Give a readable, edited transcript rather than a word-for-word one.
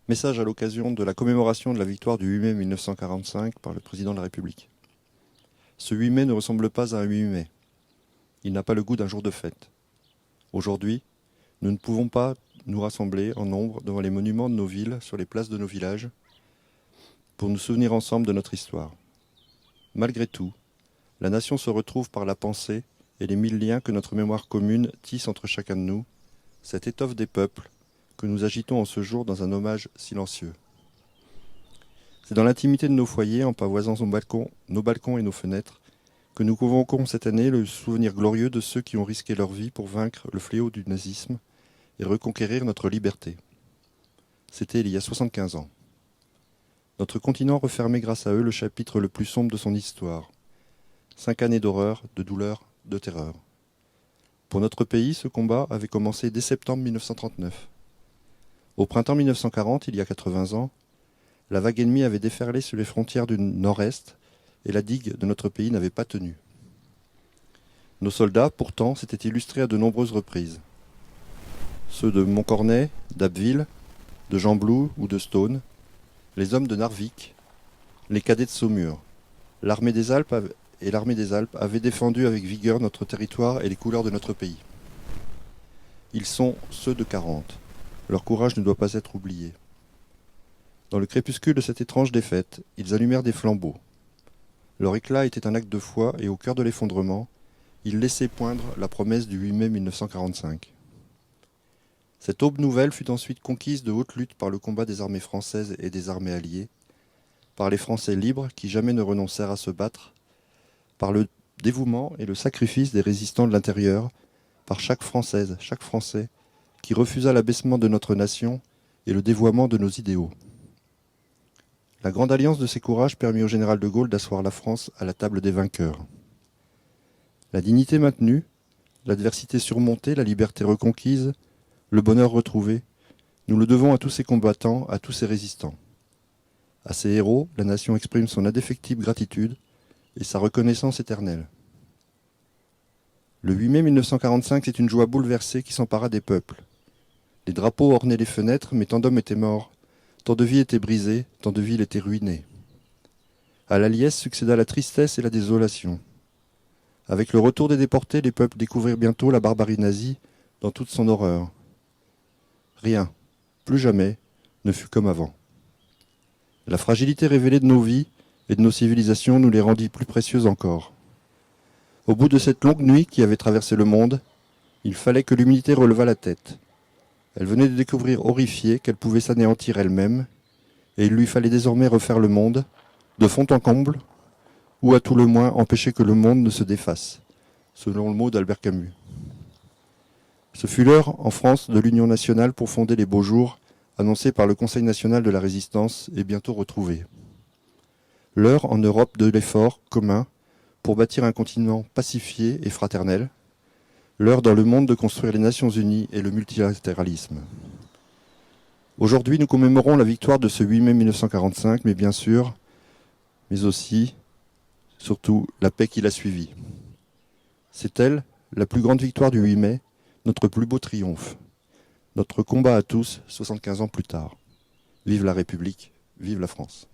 Message à l'occasion de la commémoration de la victoire du 8 mai 1945 par le président de la République. Ce 8 mai ne ressemble pas à un 8 mai. Il n'a pas le goût d'un jour de fête. Aujourd'hui, nous ne pouvons pas nous rassembler en nombre devant les monuments de nos villes, sur les places de nos villages, pour nous souvenir ensemble de notre histoire. Malgré tout, la nation se retrouve par la pensée et les mille liens que notre mémoire commune tisse entre chacun de nous, cette étoffe des peuples que nous agitons en ce jour dans un hommage silencieux. C'est dans l'intimité de nos foyers, en pavoisant nos balcons et nos fenêtres, que nous convoquons cette année le souvenir glorieux de ceux qui ont risqué leur vie pour vaincre le fléau du nazisme et reconquérir notre liberté. C'était il y a 75 ans. Notre continent refermait grâce à eux le chapitre le plus sombre de son histoire. 5 années d'horreur, de douleur, de terreur. Pour notre pays, ce combat avait commencé dès septembre 1939. Au printemps 1940, il y a 80 ans, la vague ennemie avait déferlé sur les frontières du Nord-Est et la digue de notre pays n'avait pas tenu. Nos soldats, pourtant, s'étaient illustrés à de nombreuses reprises. Ceux de Montcornet, d'Abbeville, de Gembloux ou de Stone, les hommes de Narvik, les cadets de Saumur, l'armée des Alpes avaient défendu avec vigueur notre territoire et les couleurs de notre pays. Ils sont ceux de 40. Leur courage ne doit pas être oublié. Dans le crépuscule de cette étrange défaite, ils allumèrent des flambeaux. Leur éclat était un acte de foi et au cœur de l'effondrement, ils laissaient poindre la promesse du 8 mai 1945. Cette aube nouvelle fut ensuite conquise de haute lutte par le combat des armées françaises et des armées alliées, par les Français libres qui jamais ne renoncèrent à se battre, par le dévouement et le sacrifice des résistants de l'intérieur, par chaque Française, chaque Français, qui refusa l'abaissement de notre nation et le dévoiement de nos idéaux. La grande alliance de ces courages permit au général de Gaulle d'asseoir la France à la table des vainqueurs. La dignité maintenue, l'adversité surmontée, la liberté reconquise, le bonheur retrouvé, nous le devons à tous ces combattants, à tous ces résistants. À ces héros, la nation exprime son indéfectible gratitude et sa reconnaissance éternelle. Le 8 mai 1945, c'est une joie bouleversée qui s'empara des peuples. Les drapeaux ornaient les fenêtres, mais tant d'hommes étaient morts, tant de vies étaient brisées, tant de villes étaient ruinées. À la liesse succéda la tristesse et la désolation. Avec le retour des déportés, les peuples découvrirent bientôt la barbarie nazie dans toute son horreur. Rien, plus jamais, ne fut comme avant. La fragilité révélée de nos vies et de nos civilisations nous les rendit plus précieuses encore. Au bout de cette longue nuit qui avait traversé le monde, il fallait que l'humanité relevât la tête. Elle venait de découvrir horrifiée qu'elle pouvait s'anéantir elle-même, et il lui fallait désormais refaire le monde, de fond en comble, ou à tout le moins empêcher que le monde ne se défasse, selon le mot d'Albert Camus. Ce fut l'heure, en France, de l'Union nationale pour fonder les beaux jours, annoncés par le Conseil national de la résistance et bientôt retrouvés. L'heure, en Europe, de l'effort commun pour bâtir un continent pacifié et fraternel, l'heure dans le monde de construire les Nations Unies et le multilatéralisme. Aujourd'hui, nous commémorons la victoire de ce 8 mai 1945, mais bien sûr, mais aussi, surtout, la paix qui l'a suivie. C'est elle, la plus grande victoire du 8 mai, notre plus beau triomphe. Notre combat à tous, 75 ans plus tard. Vive la République, vive la France.